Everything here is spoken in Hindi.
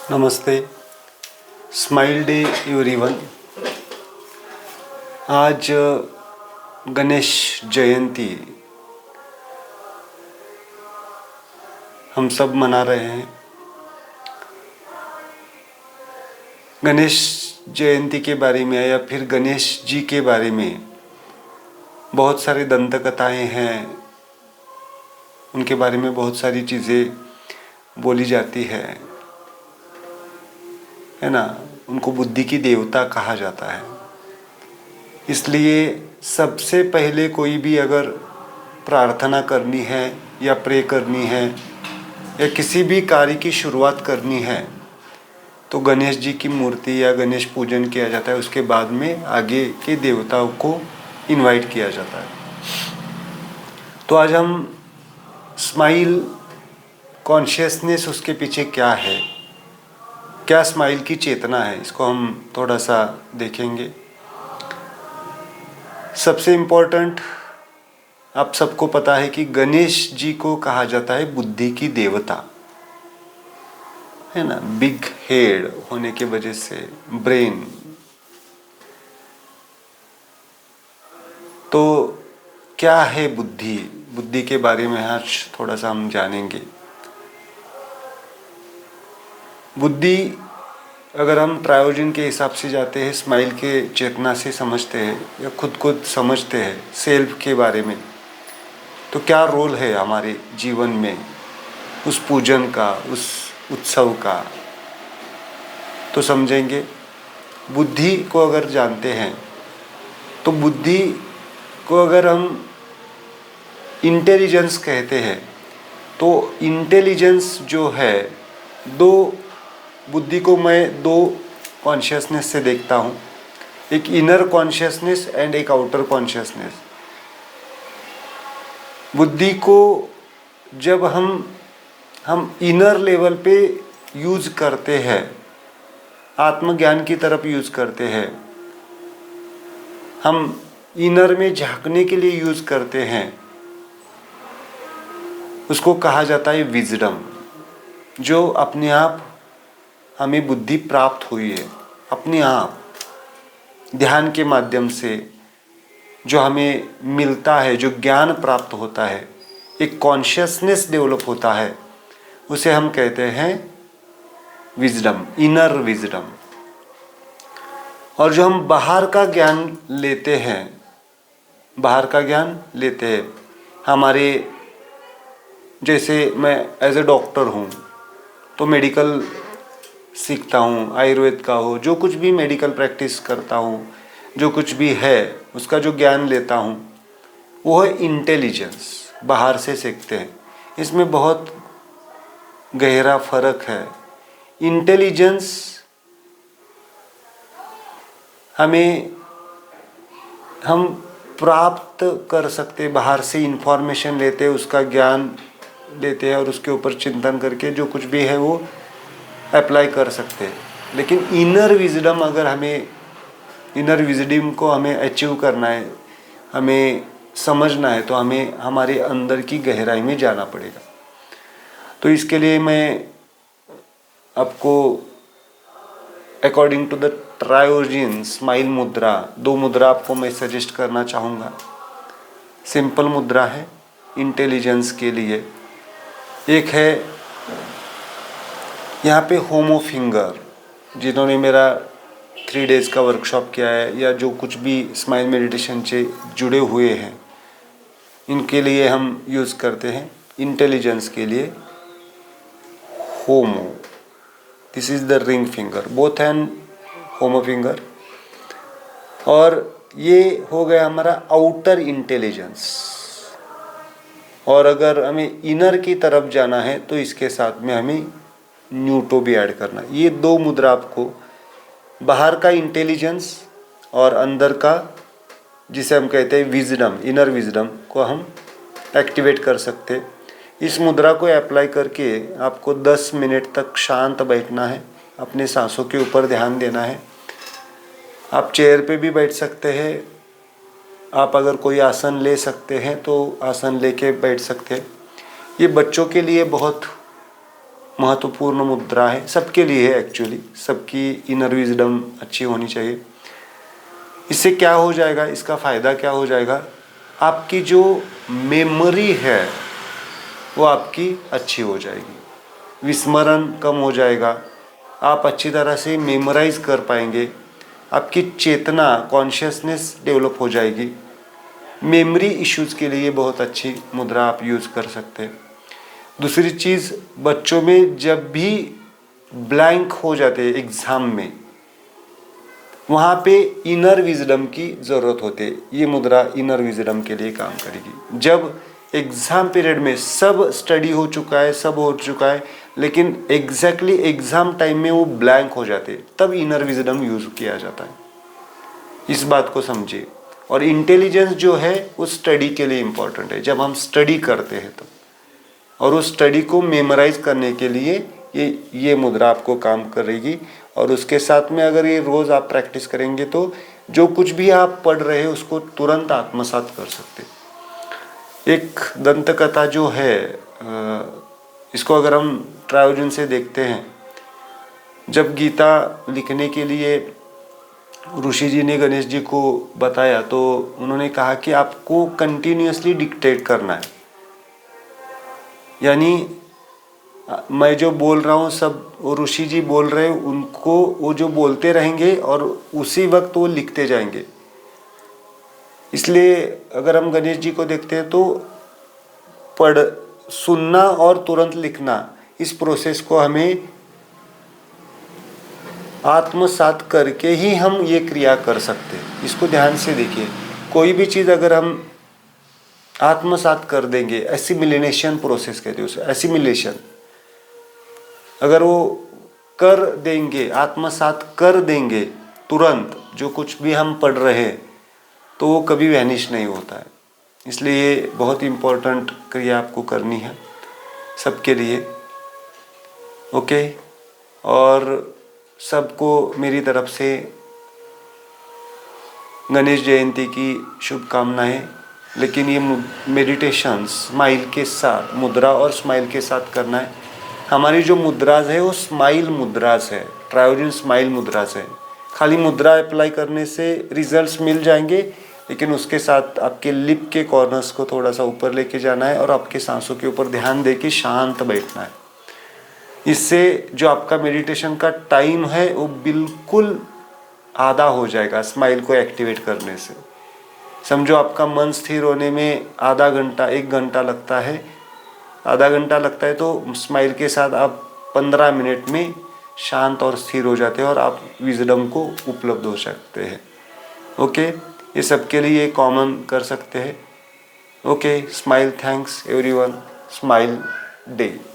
नमस्ते। Smile day everyone. आज गणेश जयंती हम सब मना रहे हैं। गणेश जयंती के बारे में या फिर गणेश जी के बारे में बहुत सारी दंत कथाएं हैं, उनके बारे में बहुत सारी चीज़ें बोली जाती है ना। उनको बुद्धि की देवता कहा जाता है। इसलिए सबसे पहले कोई भी अगर प्रार्थना करनी है या प्रे करनी है या किसी भी कार्य की शुरुआत करनी है तो गणेश जी की मूर्ति या गणेश पूजन किया जाता है। उसके बाद में आगे के देवताओं को इनवाइट किया जाता है। तो आज हम स्माइल कॉन्शियसनेस, उसके पीछे क्या है, क्या स्माइल की चेतना है, इसको हम थोड़ा सा देखेंगे। सबसे इम्पोर्टेंट, आप सबको पता है कि गणेश जी को कहा जाता है बुद्धि की देवता, है ना। बिग हेड होने की वजह से ब्रेन। तो क्या है बुद्धि? बुद्धि के बारे में आज थोड़ा सा हम जानेंगे। बुद्धि अगर हम ट्रायोजन के हिसाब से जाते हैं, स्माइल के चेतना से समझते हैं या खुद समझते हैं सेल्फ के बारे में, तो क्या रोल है हमारे जीवन में उस पूजन का, उस उत्सव का, तो समझेंगे। बुद्धि को अगर जानते हैं तो बुद्धि को अगर हम इंटेलिजेंस कहते हैं तो इंटेलिजेंस जो है, बुद्धि को मैं दो कॉन्शियसनेस से देखता हूँ, एक इनर कॉन्शियसनेस एंड एक आउटर कॉन्शियसनेस। बुद्धि को जब हम इनर लेवल पे यूज करते हैं, आत्मज्ञान की तरफ यूज करते हैं, हम इनर में झांकने के लिए यूज करते हैं, उसको कहा जाता है विजडम। जो अपने आप हमें बुद्धि प्राप्त हुई है, अपने आप ध्यान के माध्यम से जो हमें मिलता है, जो ज्ञान प्राप्त होता है, एक कॉन्शियसनेस डेवलप होता है, उसे हम कहते हैं विजडम, इनर विजडम। और जो हम बाहर का ज्ञान लेते हैं, हमारे, जैसे मैं एज ए डॉक्टर हूँ तो मेडिकल सीखता हूँ, आयुर्वेद का हो, जो कुछ भी मेडिकल प्रैक्टिस करता हूँ, जो कुछ भी है उसका जो ज्ञान लेता हूँ, वो है इंटेलिजेंस। बाहर से सीखते हैं, इसमें बहुत गहरा फर्क है। इंटेलिजेंस हम प्राप्त कर सकते, बाहर से इंफॉर्मेशन लेते, उसका ज्ञान लेते हैं और उसके ऊपर चिंतन करके जो कुछ भी है वो अप्लाई कर सकते हैं। लेकिन इनर विजडम को हमें अचीव करना है, हमें समझना है, तो हमें हमारे अंदर की गहराई में जाना पड़ेगा। तो इसके लिए मैं आपको अकॉर्डिंग टू द ट्रायोजन स्माइल मुद्रा, दो मुद्रा आपको मैं सजेस्ट करना चाहूँगा। सिंपल मुद्रा है इंटेलिजेंस के लिए। एक है यहाँ पे होमो फिंगर। जिन्होंने मेरा 3 डेज़ का वर्कशॉप किया है या जो कुछ भी स्माइल मेडिटेशन से जुड़े हुए हैं, इनके लिए हम यूज़ करते हैं इंटेलिजेंस के लिए होमो। This is the ring finger, both hand होमो फिंगर। और ये हो गया हमारा आउटर इंटेलिजेंस। और अगर हमें इनर की तरफ जाना है तो इसके साथ में हमें न्यूटो भी ऐड करना। ये दो मुद्रा आपको बाहर का इंटेलिजेंस और अंदर का, जिसे हम कहते हैं विजडम, इनर विजडम को हम एक्टिवेट कर सकते। इस मुद्रा को अप्लाई करके आपको 10 मिनट तक शांत बैठना है, अपने सांसों के ऊपर ध्यान देना है। आप चेयर पे भी बैठ सकते हैं, आप अगर कोई आसन ले सकते हैं तो आसन लेके बैठ सकते हैं। ये बच्चों के लिए बहुत महत्वपूर्ण मुद्रा है, सबके लिए है एक्चुअली, सबकी इनर विजडम अच्छी होनी चाहिए। इससे क्या हो जाएगा, इसका फ़ायदा क्या हो जाएगा, आपकी जो मेमोरी है वो आपकी अच्छी हो जाएगी, विस्मरण कम हो जाएगा, आप अच्छी तरह से मेमोराइज कर पाएंगे, आपकी चेतना कॉन्शियसनेस डेवलप हो जाएगी। मेमोरी इश्यूज़ के लिए बहुत अच्छी मुद्रा आप यूज़ कर सकते हैं। दूसरी चीज़, बच्चों में जब भी ब्लैंक हो जाते हैं एग्ज़ाम में, वहाँ पे इनर विजडम की ज़रूरत होती है। ये मुद्रा इनर विजडम के लिए काम करेगी। जब एग्ज़ाम पीरियड में सब स्टडी हो चुका है, सब हो चुका है, लेकिन एग्जैक्टली एग्ज़ाम टाइम में वो ब्लैंक हो जाते, तब इनर विजडम यूज़ किया जाता है। इस बात को समझिए। और इंटेलिजेंस जो है वो स्टडी के लिए इम्पोर्टेंट है, जब हम स्टडी करते हैं तब, और उस स्टडी को मेमोराइज करने के लिए ये मुद्रा आपको काम करेगी। और उसके साथ में अगर ये रोज़ आप प्रैक्टिस करेंगे तो जो कुछ भी आप पढ़ रहे हैं उसको तुरंत आत्मसात कर सकते। एक दंत कथा जो है, इसको अगर हम ट्रायोजन से देखते हैं, जब गीता लिखने के लिए ऋषि जी ने गणेश जी को बताया तो उन्होंने कहा कि आपको कंटिन्यूअसली डिक्टेट करना है, यानी मैं जो बोल रहा हूँ सब वो ऋषि जी बोल रहे हैं, उनको वो जो बोलते रहेंगे और उसी वक्त वो लिखते जाएंगे। इसलिए अगर हम गणेश जी को देखते हैं तो सुनना और तुरंत लिखना, इस प्रोसेस को हमें आत्मसात करके ही हम ये क्रिया कर सकते हैं। इसको ध्यान से देखिए, कोई भी चीज़ अगर हम आत्मसात कर देंगे, एसिमिलेशन प्रोसेस कहते हैं उसे, एसिमिलेशन अगर वो कर देंगे, आत्मसात कर देंगे तुरंत, जो कुछ भी हम पढ़ रहे हैं, तो वो कभी वैनिश नहीं होता है। इसलिए ये बहुत इम्पोर्टेंट क्रिया आपको करनी है सबके लिए। ओके, और सबको मेरी तरफ से गणेश जयंती की शुभकामनाएं। लेकिन ये मेडिटेशन स्माइल के साथ, मुद्रा और स्माइल के साथ करना है। हमारी जो मुद्राज है वो स्माइल मुद्राज है, ट्रायोजन स्माइल मुद्राज है। खाली मुद्रा अप्लाई करने से रिजल्ट्स मिल जाएंगे, लेकिन उसके साथ आपके लिप के कॉर्नर्स को थोड़ा सा ऊपर लेके जाना है और आपके सांसों के ऊपर ध्यान दे के शांत बैठना है। इससे जो आपका मेडिटेशन का टाइम है वो बिल्कुल आधा हो जाएगा स्माइल को एक्टिवेट करने से। समझो आपका मन स्थिर होने में आधा घंटा 1 घंटा लगता है, आधा घंटा लगता है, तो स्माइल के साथ आप 15 मिनट में शांत और स्थिर हो जाते हैं और आप विजडम को उपलब्ध हो सकते हैं। ओके, ये सबके लिए कॉमन कर सकते हैं। Okay, smile, thanks everyone, smile day.